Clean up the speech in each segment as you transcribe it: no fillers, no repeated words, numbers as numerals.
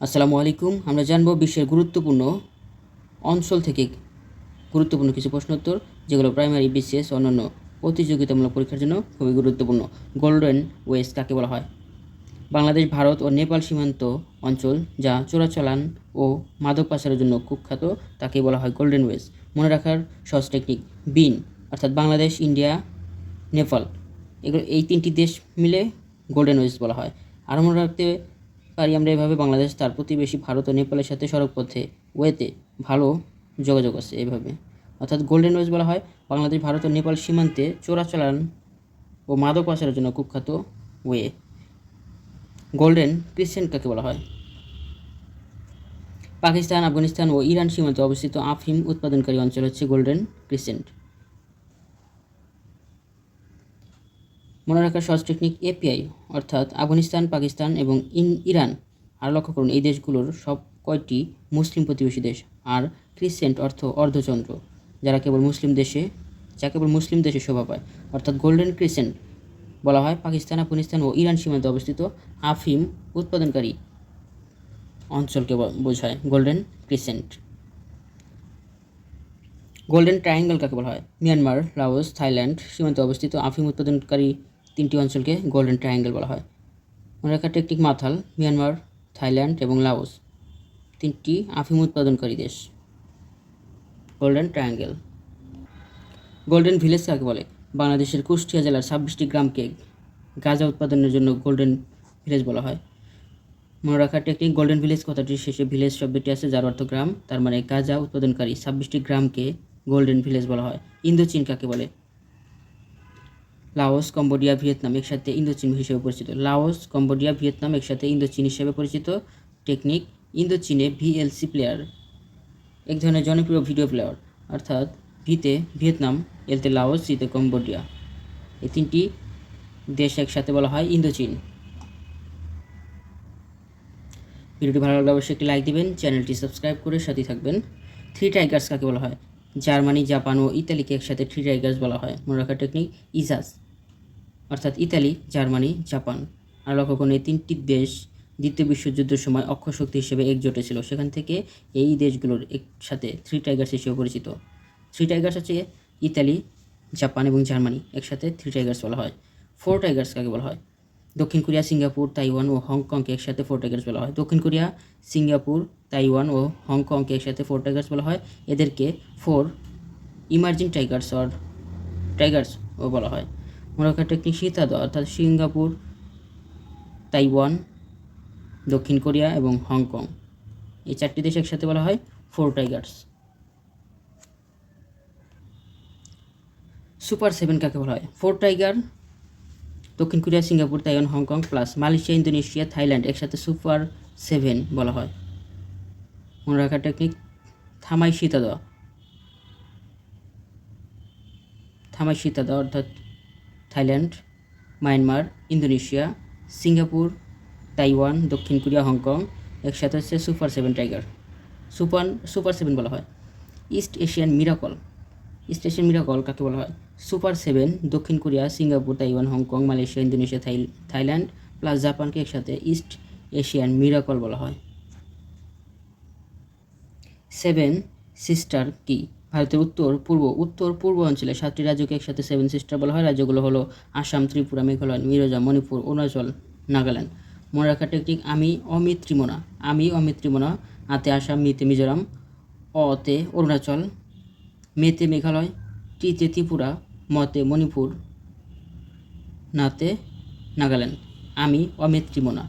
আসসালামু আলাইকুম। আমরা জানব বিশ্বের গুরুত্বপূর্ণ অঞ্চল থেকে গুরুত্বপূর্ণ কিছু প্রশ্নোত্তর, যেগুলো প্রাইমারি, বিসিএস অন্যান্য প্রতিযোগিতামূলক পরীক্ষার জন্য খুবই গুরুত্বপূর্ণ। গোল্ডেন ওয়েস্ট কাকে বলা হয়? বাংলাদেশ, ভারত ও নেপাল সীমান্ত অঞ্চল যা চোরাচালান ও মাদক পাচারের জন্য কুখ্যাত, তাকে বলা হয় গোল্ডেন ওয়েস্ট। মনে রাখার সহজ টেকনিক: বিন অর্থাৎ বাংলাদেশ, ইন্ডিয়া, নেপাল, এগুলো এই তিনটি দেশ মিলে গোল্ডেন ওয়েস্ট বলা হয়। আর মনে রাখতে পারি আমরা এভাবে: বাংলাদেশ তার প্রতিবেশী ভারত ও নেপালের সাথে সড়কপথে ওয়েতে ভালো যোগাযোগ আছে এভাবে, অর্থাৎ গোল্ডেন ওয়েস্ট বলা হয় বাংলাদেশ, ভারত ও নেপাল সীমান্তে চোরাচালান ও মাদক পাচারের জন্য কুখ্যাত ওয়ে। গোল্ডেন ক্রিসেন্ট কাকে বলা হয়? পাকিস্তান, আফগানিস্তান ও ইরান সীমান্তে অবস্থিত আফিম উৎপাদনকারী অঞ্চল হচ্ছে গোল্ডেন ক্রিসেন্ট। মনে রাখার সহজ টেকনিক: এপিআই অর্থাৎ আফগানিস্তান, পাকিস্তান এবং ইরান। আর লক্ষ্য করুন, এই দেশগুলোর সব কয়টি মুসলিম প্রতিবেশী দেশ। আর ক্রিসেন্ট অর্থ অর্ধচন্দ্র, যা কেবল মুসলিম দেশে শোভা পায়। অর্থাৎ গোল্ডেন ক্রিসেন্ট বলা হয় পাকিস্তান, আফগানিস্তান ও ইরান সীমান্তে অবস্থিত আফিম উৎপাদনকারী অঞ্চলকে বোঝায় গোল্ডেন ক্রিসেন্ট। গোল্ডেন ট্রায়াঙ্গল কাকে বলা হয়? মিয়ানমার, লাওস, থাইল্যান্ড সীমান্তে অবস্থিত আফিম উৎপাদনকারী তিনটি অঞ্চলকে গোল্ডেন ট্রায়াঙ্গল বলা হয়। মনে রাখার টেকনিক: মাথাল, মিয়ানমার, থাইল্যান্ড এবং লাওস তিনটি আফিম উৎপাদনকারী দেশ। Golden triangle. গোল্ডেন ভিলেজ কাকে বলে? বাংলাদেশের কুষ্টিয়া জেলার 26টি গ্রামকে গাঁজা উৎপাদনের জন্য গোল্ডেন ভিলেজ বলা হয়। মনে রাখার টেকনিক: গোল্ডেন ভিলেজ কথাটির শেষে ভিলেজ শব্দটি আছে, যার অর্থ গ্রাম। তার মানে গাঁজা উৎপাদনকারী 26টি গ্রামকে গোল্ডেন ভিলেজ বলা হয়। ইন্দোচীন কাকে বলে? লাওস, কম্বোডিয়া, ভিয়েতনাম একসাথে ইন্দোচীন হিসেবে পরিচিত। লাওস, কম্বোডিয়া, ভিয়েতনাম একসাথে ইন্দোচীন হিসেবে পরিচিত। টেকনিক: ইন্দোচীনে ভিএলসি প্লেয়ার এক ধরনের জনপ্রিয় ভিডিও প্লেয়ার, অর্থাৎ ভিতে ভিয়েতনাম, এলতে লাওস, সিতে কম্বোডিয়া, এই তিনটি দেশ একসাথে বলা হয় ইন্দোচীন। ভিডিওটি ভালো লাগলে অবশ্যই একটি লাইক দিবেন, চ্যানেলটি সাবস্ক্রাইব করে সাথে থাকবেন। থ্রি টাইগার্স কাকে বলা হয়? জার্মানি, জাপান ও ইতালিকে একসাথে থ্রি টাইগার্স বলা হয়। মনে রাখার টেকনিক: ইজাজ অর্থাৎ ইতালি, জার্মানি, জাপান। আর লক্ষ্য করুন, এই তিনটি দেশ দ্বিতীয় বিশ্বযুদ্ধের সময় অক্ষশক্তি হিসেবে একজোটে ছিল, সেখান থেকে এই দেশগুলোর একসাথে থ্রি টাইগার্স হিসেবে পরিচিত। থ্রি টাইগার্স হচ্ছে ইতালি, জাপান এবং জার্মানি, একসাথে থ্রি টাইগার্স বলা হয়। ফোর টাইগার্স কাকে বলা হয়? দক্ষিণ কোরিয়া, সিঙ্গাপুর, তাইওয়ান ও হংকংকে একসাথে ফোর টাইগার্স বলা হয়। দক্ষিণ কোরিয়া, সিঙ্গাপুর, তাইওয়ান ও হংকংকে একসাথে ফোর টাইগার্স বলা হয়। এদেরকে ফোর ইমার্জিং টাইগার্স ও বলা হয়। মনে রাখার টেকনিক: শীতাদ অর্থাৎ সিঙ্গাপুর, তাইওয়ান, দক্ষিণ কোরিয়া এবং হংকং, এই চারটি দেশ একসাথে বলা হয় ফোর টাইগার্স। সুপার সেভেন কাকে বলা হয়? ফোর টাইগার, দক্ষিণ Korea, Singapore, Taiwan, Hong Kong plus Malaysia, Indonesia, Thailand একসাথে সুপার সেভেন বলা হয়। মনে রাখার টেকনিক: থামাই সীতা অর্থাৎ Thailand, Myanmar, Indonesia, Singapore, Taiwan, দক্ষিণ কোরিয়া, হংকং একসাথে হচ্ছে super seven tiger. Super seven বলা হয়। ইস্ট এশিয়ান মিরাকল কাকে বলা হয়? সুপার সেভেন, দক্ষিণ Korea, Singapore, Taiwan, Hong Kong, Malaysia, Indonesia, Thailand plus জাপানকে একসাথে ইস্ট এশিয়ান মিরাকল বলা হয়। সেভেন সিস্টার কি? ভারতের উত্তর পূর্ব অঞ্চলে 7টি রাজ্যকে একসাথে সেভেন সিস্টার বলা হয়। রাজ্যগুলো হলো আসাম, ত্রিপুরা, মেঘালয়, মিজোরাম, মণিপুর, অরুণাচল, নাগাল্যান্ড। মনে রাখার টেকনিক: আমি অমিত্রিমোনা, আতে আসাম, মিতে মিজোরাম, অতে অরুণাচল, মেতে মেঘালয়, টিতে ত্রিপুরা, মতে মণিপুর, নাতে নাগাল্যান্ড। আমি অমিত্রিমোনা,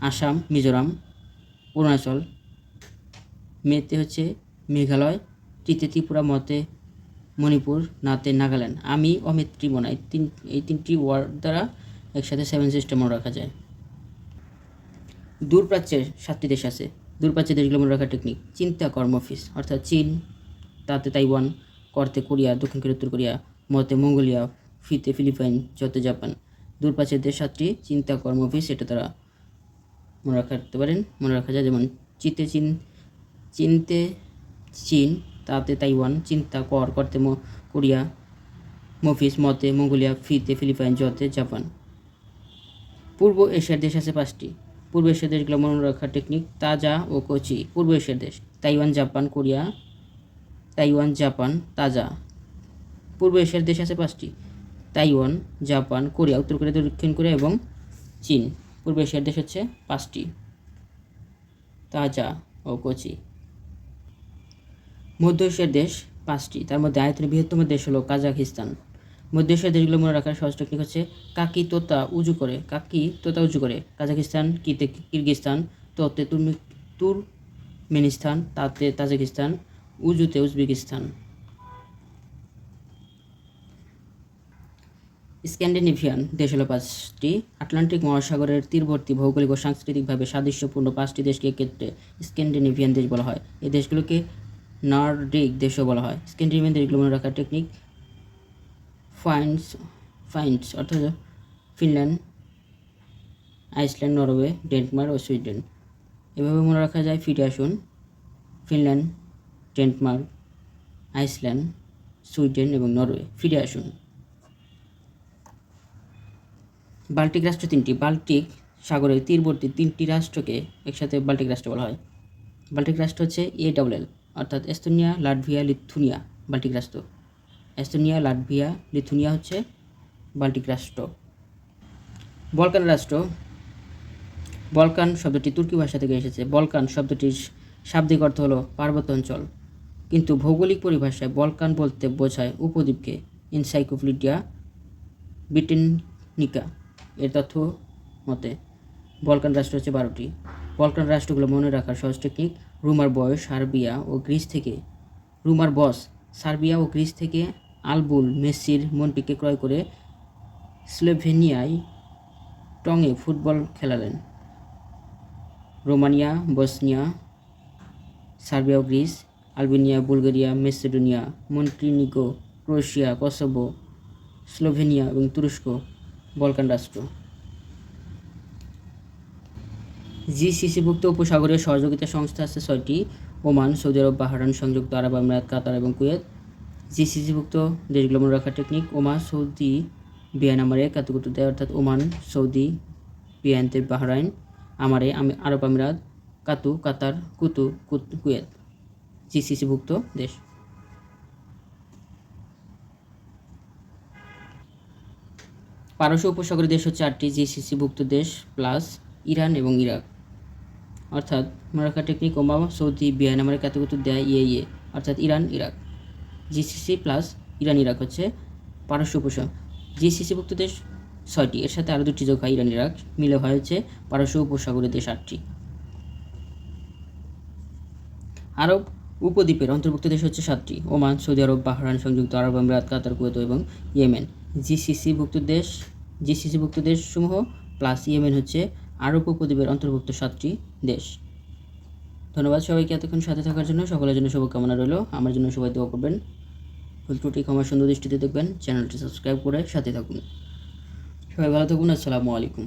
আসাম, মিজোরাম, অরুণাচল, মেতে হচ্ছে মেঘালয়, টিতে ত্রিপুরা, মতে মণিপুর, নাতে নাগাল্যান্ড। আমি অমিত্রিমোনা, এই তিনটি ওয়ার্ড দ্বারা একসাথে সেভেন সিস্টেম মনে রাখা যায়। দূরপ্রাচ্যের 7টি দেশ আছে। দূরপ্রাচ্যের দেশগুলো মনে রাখার টেকনিক: চিন্তা কর্ম অফিস অর্থাৎ চীন, তাতে তাইওয়ান, করতে কোরিয়া, দক্ষিণ কোরিয়া, উত্তর কোরিয়া, মতে মঙ্গোলিয়া, ফিতে ফিলিপাইন, যতে জাপান। দূরপ্রাচ্যের দেশ 7টি চিন্তা কর্ম অফিস, এটা তারা মনে রাখতে পারেন। মনে রাখা যায় যেমন চিনতে চীন, তাতে তাইওয়ান, চিন্তা করতে কোরিয়া, মফিস, মতে মঙ্গোলিয়া, ফিতে ফিলিপাইন, যতে জাপান। পূর্ব এশিয়ার দেশ আছে 5টি। পূর্ব এশিয়ার দেশগুলো মনে রাখার টেকনিক তাজা ও কোচি। পূর্ব এশিয়ার দেশ Taiwan, Japan, Korea. Taiwan, Japan, তাজা। পূর্ব এশিয়ার দেশ আছে 5টি: তাইওয়ান, জাপান, কোরিয়া, উত্তর কোরিয়া, দক্ষিণ কোরিয়া এবং চীন। পূর্ব এশিয়ার দেশ হচ্ছে 5টি: তাজা ও কোচি। মধ্য এশিয়ার দেশ 5টি, তার মধ্যে আয়তনে বৃহত্তম দেশ হলো কাজাখস্তান। মধ্য এশিয়ার দেশগুলো মনে রাখার সহজ টেকনিক হচ্ছে কাকি তোতা উজু করে। কাকি তোতা উজু করে। কাজাখস্তান, কিতে কিরগিস্তান, তোতে তুর্কমেনিস্তান, তাতে তাজিকিস্তান, উজুতে উজবেকিস্তান। স্ক্যান্ডিনেভিয়ান দেশ হলো 5টি। আটলান্টিক মহাসাগরের তীরবর্তী ভৌগোলিক ও সাংস্কৃতিকভাবে সাদৃশ্যপূর্ণ 5টি দেশকে এক্ষেত্রে স্ক্যান্ডিনেভিয়ান দেশ বলা হয়। এই দেশগুলোকে নর্ডিক দেশও বলা হয়। স্ক্যান্ডিনেভিয়ান দেশগুলো মনে রাখার টেকনিক ফাইন্স অর্থাৎ ফিনল্যান্ড, আইসল্যান্ড, নরওয়ে, ডেনমার্ক ও সুইডেন। এভাবে মনে রাখা যায়। ফিরে আসুন: ফিনল্যান্ড, ডেনমার্ক, আইসল্যান্ড, সুইডেন এবং নরওয়ে। ফিরে আসুন। বাল্টিক রাষ্ট্র 3টি। বাল্টিক সাগরের তীরবর্তী 3টি রাষ্ট্রকে একসাথে বাল্টিক রাষ্ট্র বলা হয়। বাল্টিক রাষ্ট্র হচ্ছে ALL অর্থাৎ এস্তোনিয়া, লাটভিয়া, লিথুনিয়া। বাল্টিক রাষ্ট্র এস্তোনিয়া, লাটভিয়া, লিথুনিয়া হচ্ছে বাল্টিক রাষ্ট্র। বলকান রাষ্ট্র। বলকান শব্দটি তুর্কি ভাষা থেকে এসেছে। বলকান শব্দটির শাব্দিক অর্থ হলো পার্বত্য অঞ্চল, কিন্তু ভৌগোলিক পরিভাষায় বলকান বলতে বোঝায় উপদ্বীপকে। এনসাইক্লোপিডিয়া ব্রিটানিকা এর তথ্য মতে বলকান রাষ্ট্র হচ্ছে 12টি। বলকান রাষ্ট্রগুলো মনে রাখার সহজ টেকনিক রুমার বস সার্বিয়া ও গ্রিস থেকে আলবুল মেসির মনটিকে ক্রয় করে স্লোভেনিয়ায় টঙে ফুটবল খেলালেন। রোমানিয়া, বসনিয়া, সার্বিয়া ও Greece, Albania, Bulgaria, Macedonia, Montenegro, Croatia, Kosovo, Slovenia এবং তুরস্ক বলকান রাষ্ট্র। GCC-ভুক্ত উপসাগরীয় সহযোগিতা সংস্থা আছে 6টি: ওমান, সৌদি আরব, বাহরাইন, সংযুক্ত আরব আমিরাত, কাতার এবং কুয়েত। GCC-ভুক্ত দেশগুলো মনে রাখার টেকনিক ওমান, সৌদি, বিয়ানামারে কাতুকুতু দেয় অর্থাৎ ওমান, সৌদি, বিয়ানতে বাহরাইন, আমারে আরব আমিরাত, কাতু কাতার, কুয়েত। GCC-ভুক্ত দেশ। পারস্য উপসাগরীয় দেশ হচ্ছে 8টি GCC-ভুক্ত দেশ প্লাস ইরান এবং ইরাক। অর্থাৎ মনে রাখার টেকনিক ওমান, সৌদি, বিয়ানামারে কাতুকুতু দেয় UAE অর্থাৎ Iran, Iraq. GCC plus Iran, Iraq হচ্ছে পারস্য উপসাগর। GCC-ভুক্ত দেশ 6টি, এর সাথে আরও 2টি যোগ হয় ইরান, ইরাক, মিলে হয় হচ্ছে পারস্য উপসাগরীয় দেশ 8টি। আরব উপদ্বীপের অন্তর্ভুক্ত দেশ হচ্ছে 7টি: ওমান, সৌদি আরব, বাহরাইন, সংযুক্ত আরব আমিরাত, কাতার, কুয়েত এবং ইয়েমেন। GCC-ভুক্ত দেশসমূহ প্লাস ইয়েমেন হচ্ছে আরব উপদ্বীপের অন্তর্ভুক্ত 7টি দেশ। ধন্যবাদ সবাইকে এতক্ষণ সাথে থাকার জন্য। সকলের জন্য শুভকামনা রইল। আমার জন্য সবাই দোয়া করবেন। ভুল ত্রুটি ক্ষমা সুন্দর দৃষ্টিতে দেখবেন। চ্যানেলটি সাবস্ক্রাইব করে সাথে থাকুন। সবাই ভালো থাকুন। আসসালামু আলাইকুম।